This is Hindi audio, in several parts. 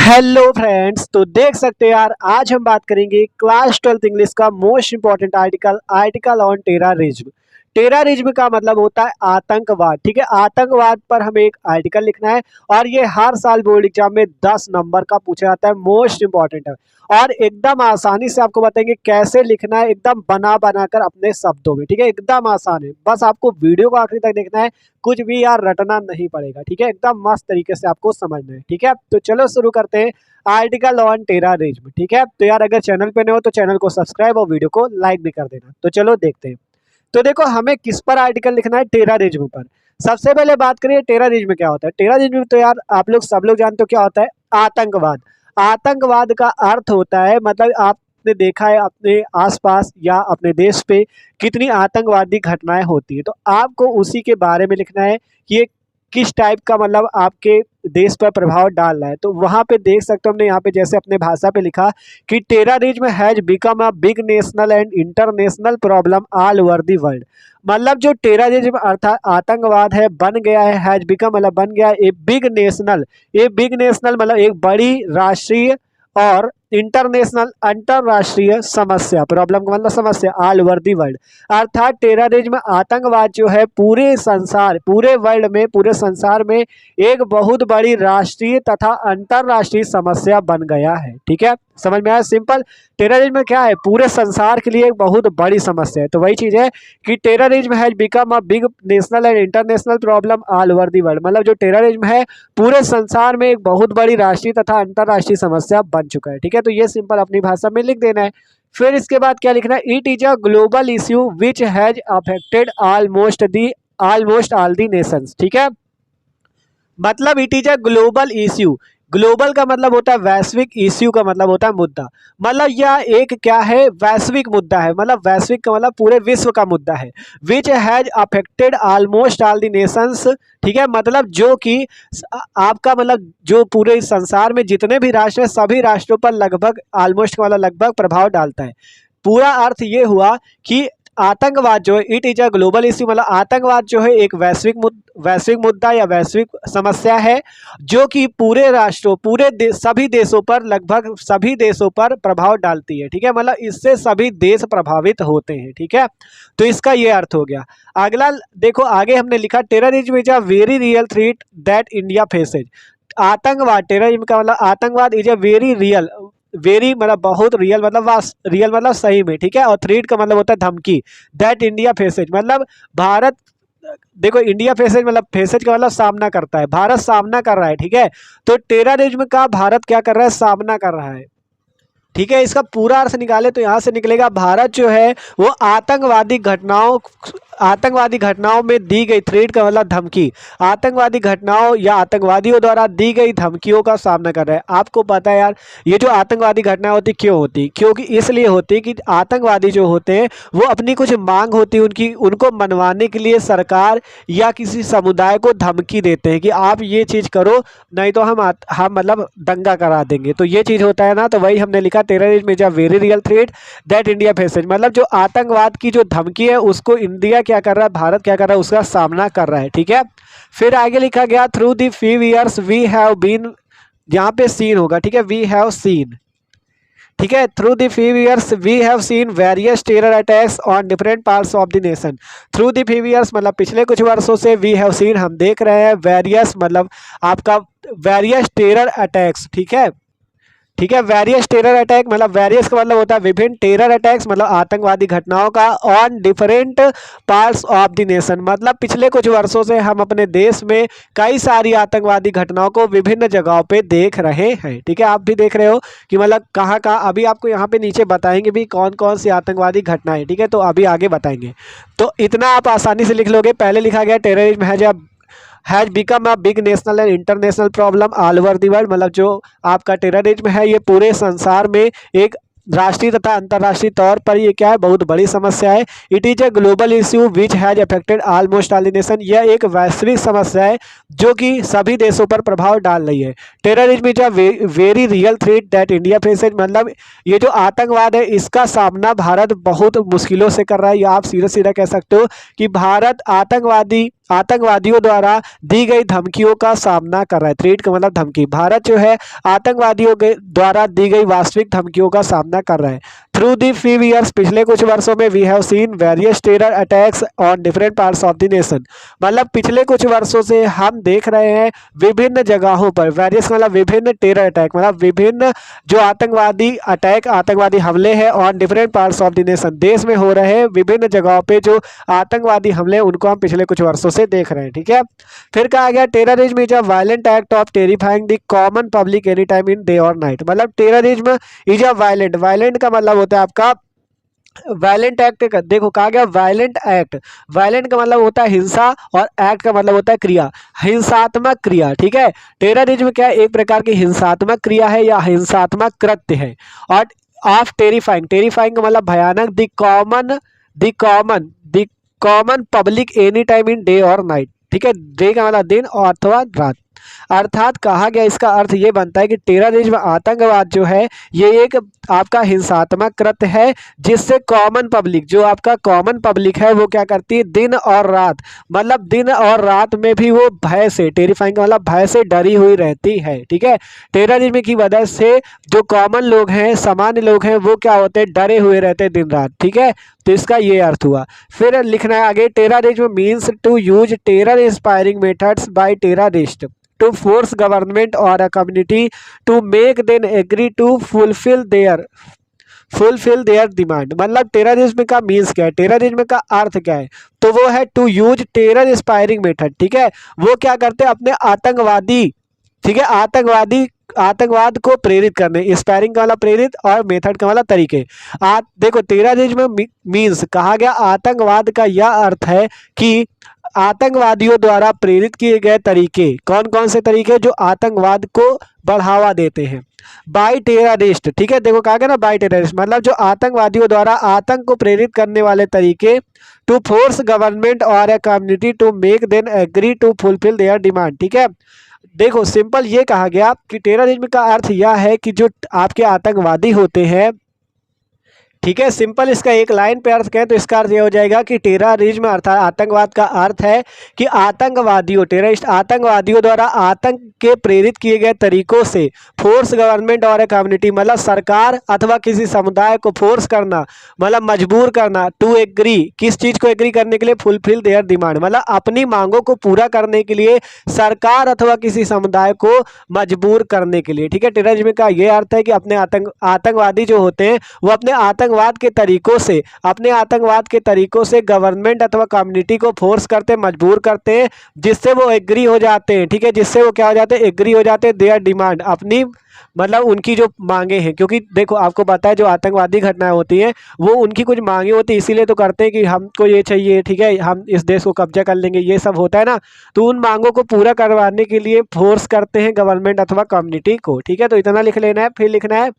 हेलो फ्रेंड्स, तो देख सकते हैं यार, आज हम बात करेंगे क्लास 12th इंग्लिश का most important article on terrorism. Terrorism का मतलब होता है आतंकवाद। ठीक है, आतंकवाद पर हमें एक आर्टिकल लिखना है और ये हर साल बोर्ड एग्जाम में 10 नंबर का पूछा जाता है, मोस्ट इंपॉर्टेंट है। और एकदम आसानी से आपको बताएंगे कैसे लिखना है, एकदम बना बना कर अपने शब्दों में। ठीक है, एकदम आसान है, बस आपको वीडियो को आखिरी तक देखना है, कुछ भी यार रटना नहीं पड़ेगा। ठीक है, एकदम मस्त तरीके से आपको समझना है। ठीक है, तो चलो शुरू करते हैं आर्टिकल ऑन टेररिज्म। ठीक है, तो यार अगर चैनल पे नए हो तो चैनल को सब्सक्राइब और वीडियो को लाइक भी कर देना। तो चलो देखते हैं। तो देखो, हमें किस पर आर्टिकल लिखना है? टेररिज्म पर। सबसे पहले बात करिए टेररिज्म क्या होता है। टेररिज्म तो यार आप लोग सब लोग जानते हो क्या होता है, आतंकवाद। आतंकवाद का अर्थ होता है, मतलब आपने देखा है अपने आसपास या अपने देश पे कितनी आतंकवादी घटनाएं होती है, तो आपको उसी के बारे में लिखना है कि ये किस टाइप का मतलब आपके देश पर प्रभाव डाल रहा है। तो वहां पे देख सकते हो, हमने यहाँ पे जैसे अपने भाषा पे लिखा कि terrorism has become a big national and international problem all over the world. मतलब जो टेररिज्म अर्थात आतंकवाद है, बन गया है, हैज बिकम मतलब बन गया ए बिग नेशनल। ये बिग नेशनल मतलब एक बड़ी राष्ट्रीय और इंटरनेशनल अंतरराष्ट्रीय समस्या, प्रॉब्लम का मतलब समस्या, ऑल ओवर दी वर्ल्ड। अर्थात टेररिज्म आतंकवाद जो है पूरे संसार, पूरे वर्ल्ड में, पूरे संसार में एक बहुत बड़ी राष्ट्रीय तथा अंतरराष्ट्रीय समस्या बन गया है। ठीक है, समझ में आया? सिंपल, टेररिज्म क्या है? पूरे संसार के लिए एक बहुत बड़ी समस्या है। तो वही चीज है कि terrorism has become a big national and international problem all over the world. मतलब जो टेररिज्म है पूरे संसार में एक बहुत बड़ी राष्ट्रीय तथा अंतरराष्ट्रीय समस्या बन चुका है। ठीक है, तो ये सिंपल अपनी भाषा में लिख देना है। फिर इसके बाद क्या लिखना है? It is a global issue which has affected almost all the Nations. ठीक है, मतलब it is a global issue. Global का मतलब होता है वैश्विक, इश्यू का मतलब होता है मुद्दा। मतलब यह एक क्या है? वैश्विक मुद्दा है। मतलब वैश्विक का मतलब पूरे विश्व का मुद्दा है। Which has affected almost all the Nations. ठीक है, मतलब जो कि आपका मतलब जो पूरे संसार में जितने भी राष्ट्र हैं, सभी राष्ट्रों पर लगभग ऑलमोस्ट का मतलब लगभग प्रभाव डालता है। पूरा अर्थ ये हुआ कि आतंकवाद जो है it is a global issue, मतलब आतंकवाद जो है एक वैश्विक मुद्दा या वैश्विक समस्या है जो कि पूरे राष्ट्रों, सभी देशों पर, लगभग सभी देशों पर प्रभाव डालती है। ठीक है, मतलब इससे सभी देश प्रभावित होते हैं। ठीक है, तो इसका ये अर्थ हो गया। अगला देखो, आगे हमने लिखा terrorism is a very real threat that India faces. आतंकवाद, टेररिज्म का मतलब आतंकवाद is a very real, very मतलब बहुत, रियल मतलब रियल मतलब सही में। ठीक है, और थ्रेट का मतलब होता है धमकी। दैट इंडिया फेसेज मतलब भारत, देखो इंडिया फेसेज मतलब फेसेज का मतलब सामना करता है, भारत सामना कर रहा है। ठीक है, तो टेररिज्म का भारत क्या कर रहा है? सामना कर रहा है। ठीक है, इसका पूरा अर्थ निकाले तो यहाँ से निकलेगा भारत जो है वो आतंकवादी घटनाओं में दी गई, थ्रेट का मतलब धमकी, आतंकवादी घटनाओं या आतंकवादियों द्वारा दी गई धमकियों का सामना कर रहा है। आपको पता है यार, ये जो आतंकवादी घटना होती क्यों होती? क्योंकि इसलिए होती कि आतंकवादी जो होते हैं वो अपनी कुछ मांग होती है उनकी, उनको मनवाने के लिए सरकार या किसी समुदाय को धमकी देते हैं कि आप ये चीज़ करो, नहीं तो हम मतलब दंगा करा देंगे। तो ये चीज़ होता है ना, तो वही हमने लिखा terrorism is a very real threat that India faces. मतलब जो आतंकवाद की जो धमकी है उसको इंडिया क्या कर रहा है, भारत क्या कर रहा है, उसका सामना कर रहा है। ठीक है, फिर आगे लिखा गया through the few years we have been, यहाँ पे सीन होगा। ठीक है, वी हैव सीन। ठीक है, through the few years we have seen various terror attacks on different parts of the nation. Through the few years मतलब पिछले कुछ वर्षों से, वी हैव सीन हम देख रहे हैं, वेरियस मतलब आपका वेरियस टेरर अटैक्स। ठीक है, ठीक है, वेरियस टेरर अटैक मतलब वेरियस का मतलब होता है विभिन्न, टेरर अटैक्स मतलब आतंकवादी घटनाओं का, on different parts of the nation मतलब पिछले कुछ वर्षों से हम अपने देश में कई सारी आतंकवादी घटनाओं को विभिन्न जगहों पे देख रहे हैं। ठीक है, आप भी देख रहे हो कि मतलब कहाँ कहाँ, अभी आपको यहाँ पे नीचे बताएंगे भी कौन कौन सी आतंकवादी घटनाएं। ठीक है, तो अभी आगे बताएंगे, तो इतना आप आसानी से लिख लोगे। पहले लिखा गया terrorism has become a big national and international problem all over the world. मतलब जो आपका टेररिज्म है ये पूरे संसार में एक राष्ट्रीय तथा अंतर्राष्ट्रीय तौर पर ये क्या है, बहुत बड़ी समस्या है। It is a global issue which has affected almost all the nation. यह एक वैश्विक समस्या है जो कि सभी देशों पर प्रभाव डाल रही है। Terrorism is a very real threat that India faces. मतलब ये जो आतंकवाद है इसका सामना भारत बहुत मुश्किलों से कर रहा है, या आप सीधा सीधा कह सकते हो कि भारत आतंकवादी आतंकवादियों द्वारा दी गई धमकियों का सामना कर रहा है। थ्रेट का मतलब धमकी। भारत जो है आतंकवादियों के द्वारा दी गई वास्तविक धमकियों का सामना कर रहा है। थ्रू दी फ्यू ईयर्स, पिछले कुछ वर्षों में we have seen various terror attacks on different parts of the nation. मतलब पिछले कुछ वर्षों से हम देख रहे हैं विभिन्न जगहों पर, वेरियस मतलब विभिन्न, टेरर अटैक मतलब विभिन्न जो आतंकवादी अटैक, आतंकवादी हमले हैं on different parts of the nation, देश में हो रहे हैं विभिन्न जगहों पे जो आतंकवादी हमले, उनको हम पिछले कुछ वर्षों से देख रहे हैं। ठीक है, फिर कहा गया terrorism is a violent act of terrifying the common public any time in day और नाइट। मतलब terrorism is a violent, violent का मतलब होता है आपका वायलेंट एक्ट। देखो कहा गया वायलेंट एक्ट, वायलेंट का मतलब होता है हिंसा और एक्ट का मतलब होता है क्रिया, हिंसात्मक क्रिया। ठीक है, टेररिज्म क्या है, एक प्रकार की हिंसात्मक क्रिया है या हिंसात्मक कृत्य है। और ऑफ टेरिफाइंग, टेरिफाइंग का मतलब भयानक, the common public any time in day और नाइट। ठीक है, डे का मतलब दिन और अथवा रात। अर्थात कहा गया, इसका अर्थ ये बनता है कि टेररिज्म, आतंकवाद जो है ये एक आपका हिंसात्मक कृत्य है जिससे कॉमन पब्लिक, जो आपका कॉमन पब्लिक है वो क्या करती है, दिन और रात, मतलब दिन और रात में भी वो भय से, टेरिफाइंग का मतलब भय से डरी हुई रहती है। ठीक है, टेररिज्म की वजह से जो कॉमन लोग हैं, सामान्य लोग हैं, वो क्या होते हैं, डरे हुए रहते हैं दिन रात। ठीक है, तो इसका ये अर्थ हुआ। फिर लिखना है आगे, terrorism means to use terror inspiring methods by terrorist to force government or a community to make them agree to fulfill their demand। मतलब टेररिज्म का मीन्स क्या है, टेररिज्म का अर्थ क्या है, तो वो है to use terror inspiring method. ठीक है, वो क्या करते हैं अपने आतंकवादी, ठीक है, आतंकवाद को प्रेरित करने, इंस्पायरिंग का मतलब प्रेरित और मेथड का मतलब तरीके। देखो टेररिज्म मीन्स, कहा गया आतंकवाद का यह अर्थ है कि आतंकवादियों द्वारा प्रेरित किए गए तरीके, कौन कौन से तरीके जो आतंकवाद को बढ़ावा देते हैं, बाय टेररिस्ट। ठीक है, देखो कहा गया ना बाय टेररिस्ट, मतलब जो आतंकवादियों द्वारा आतंक को प्रेरित करने वाले तरीके, टू फोर्स गवर्नमेंट और a community to make them agree to fulfil their demand. ठीक है, देखो सिंपल ये कहा गया कि टेररिज्म का अर्थ यह है कि जो आपके आतंकवादी होते हैं, ठीक है, सिंपल इसका एक लाइन पे अर्थ कहें तो इसका अर्थ ये हो जाएगा कि टेररिज्म अर्थात आतंकवाद का अर्थ है कि आतंकवादियों, टेररिस्ट आतंकवादियों द्वारा आतंक के प्रेरित किए गए तरीकों से फोर्स गवर्नमेंट और कम्युनिटी, मतलब सरकार अथवा किसी समुदाय को फोर्स करना, मतलब मजबूर करना, टू एग्री, किस चीज़ को एग्री करने के लिए, फुलफिल देयर डिमांड, मतलब अपनी मांगों को पूरा करने के लिए सरकार अथवा किसी समुदाय को मजबूर करने के लिए। ठीक है, टेररिज्म का ये अर्थ है कि अपने आतंकवादी जो होते हैं वो अपने आतंकवाद के तरीकों से गवर्नमेंट अथवा कम्युनिटी को फोर्स करते, मजबूर करते हैं, जिससे वो एग्री हो जाते हैं। ठीक है, जिससे वो क्या हो जाते हैं, एग्री हो जाते हैं देयर डिमांड, अपनी मतलब उनकी जो मांगे हैं, क्योंकि देखो आपको पता है जो आतंकवादी घटनाएं होती हैं वो उनकी कुछ मांगे होती है, इसीलिए तो करते हैं कि हमको ये चाहिए, ठीक है, हम इस देश को कब्जा कर लेंगे, ये सब होता है ना, तो उन मांगों को पूरा करवाने के लिए फोर्स करते हैं गवर्नमेंट अथवा कम्युनिटी को। ठीक है, तो इतना लिख लेना है। फिर लिखना है,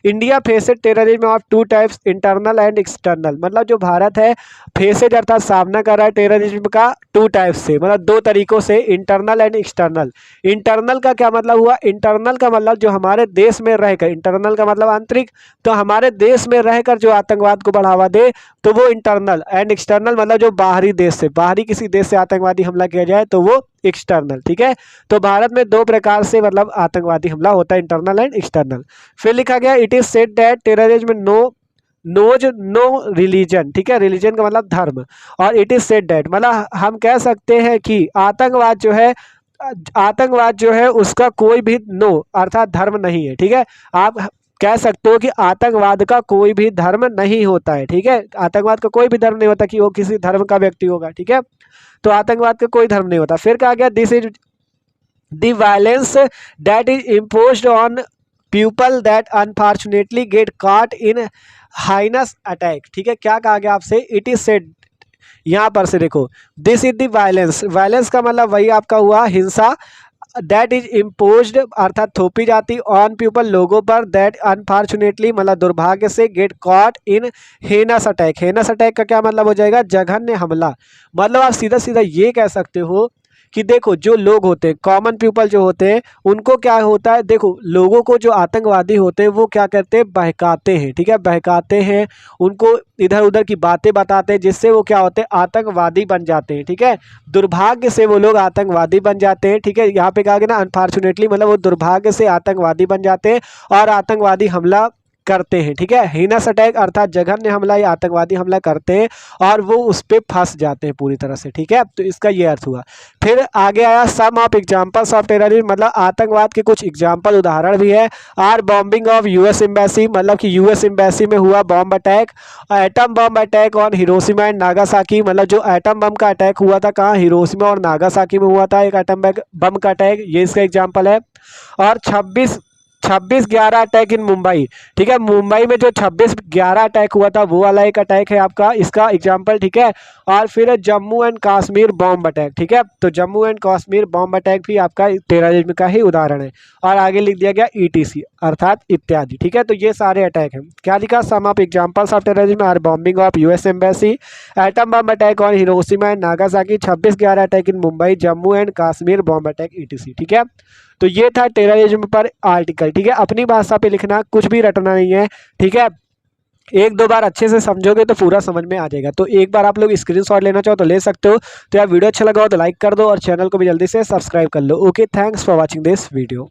India facet terrorism of two types, internal and external. मतलब जो भारत है फेसेज अर्थात सामना कर रहा है टेररिज्म का टू टाइप्स से, मतलब दो तरीकों से, इंटरनल एंड एक्सटर्नल। इंटरनल का क्या मतलब हुआ, इंटरनल का मतलब जो हमारे देश में रहकर, इंटरनल का मतलब आंतरिक, तो हमारे देश में रहकर जो आतंकवाद को बढ़ावा दे तो वो इंटरनल, एंड एक्सटर्नल मतलब जो बाहरी देश से, बाहरी किसी देश से आतंकवादी हमला किया जाए तो वो एक्सटर्नल। ठीक है, तो भारत में दो प्रकार से मतलब आतंकवादी हमला होता है, इंटरनल एंड एक्सटर्नल। फिर लिखा गया, it is said that terrorism knows no religion. ठीक है, रिलीजन का मतलब धर्म, और इट इज सेड दैट मतलब हम कह सकते हैं कि आतंकवाद जो है उसका कोई भी नो अर्थात धर्म नहीं है। ठीक है, आप कह सकते हो कि आतंकवाद का कोई भी धर्म नहीं होता है। ठीक है, आतंकवाद का कोई भी धर्म नहीं होता कि वो किसी धर्म का व्यक्ति होगा। ठीक है, तो आतंकवाद का कोई धर्म नहीं होता। फिर कहा गया, this is the violence that is imposed on people that unfortunately get caught in highness attack. ठीक है, क्या कहा गया आपसे, इट इज सेड, यहाँ पर से देखो, this is the violence, violence का मतलब वही आपका हुआ हिंसा, दैट इज इम्पोज्ड अर्थात थोपी जाती, ऑन पीपल लोगों पर, दैट अनफॉर्चुनेटली मतलब दुर्भाग्य से, get caught in heinous attack. Heinous attack का क्या मतलब हो जाएगा, जघन्य हमला। मतलब आप सीधा सीधा ये कह सकते हो कि देखो जो लोग होते हैं, कॉमन पीपल जो होते हैं, उनको क्या होता है, देखो लोगों को जो आतंकवादी होते हैं वो क्या करते हैं, बहकाते हैं, ठीक है, बहकाते हैं, उनको इधर उधर की बातें बताते हैं, जिससे वो क्या होते हैं, आतंकवादी बन जाते हैं, ठीक है। दुर्भाग्य से वो लोग आतंकवादी बन जाते हैं, ठीक है। यहाँ पे कहा गया ना अनफॉर्चुनेटली, मतलब वो दुर्भाग्य से आतंकवादी बन जाते हैं और आतंकवादी हमला करते हैं, ठीक है। हीनस अटैक अर्थात जघन्य हमला या आतंकवादी हमला करते हैं और वो उस पर फंस जाते हैं पूरी तरह से, ठीक है। तो इसका ये अर्थ हुआ। फिर आगे आया some of examples of terrorism, मतलब आतंकवाद के कुछ एग्जाम्पल उदाहरण भी है। Are bombing of US embassy, मतलब कि यूएस एम्बेसी में हुआ bomb attack. Atom bomb attack on Hiroshima and Nagasaki, मतलब जो एटम बम का अटैक हुआ था कहाँ, हिरोशिमा और नागासाकी में हुआ था एक एटम बम का अटैक, ये इसका एग्जाम्पल है। और 26/11 अटैक इन मुंबई, ठीक है, मुंबई में जो 26/11 अटैक हुआ था वो वाला एक अटैक है आपका, इसका एग्जाम्पल, ठीक है। और फिर Jammu and Kashmir bomb attack, ठीक है, तो Jammu and Kashmir bomb attack भी आपका टेररिज्म का ही उदाहरण है। और आगे लिख दिया गया ETC अर्थात इत्यादि, ठीक है। तो ये सारे अटैक हैं। क्या लिखा, some of examples of terrorism are bombing of US embassy, atom bomb attack on Hiroshima and Nagasaki, 26/11 attack in Mumbai, Jammu and Kashmir bomb attack ETC, ठीक है। तो ये था टेररिज्म पर आर्टिकल, ठीक है। अपनी भाषा पे लिखना, कुछ भी रटना नहीं है, ठीक है। एक दो बार अच्छे से समझोगे तो पूरा समझ में आ जाएगा। तो एक बार आप लोग स्क्रीनशॉट लेना चाहो तो ले सकते हो। तो यार वीडियो अच्छा लगा हो तो लाइक कर दो और चैनल को भी जल्दी से सब्सक्राइब कर लो। Okay, thanks for watching this video.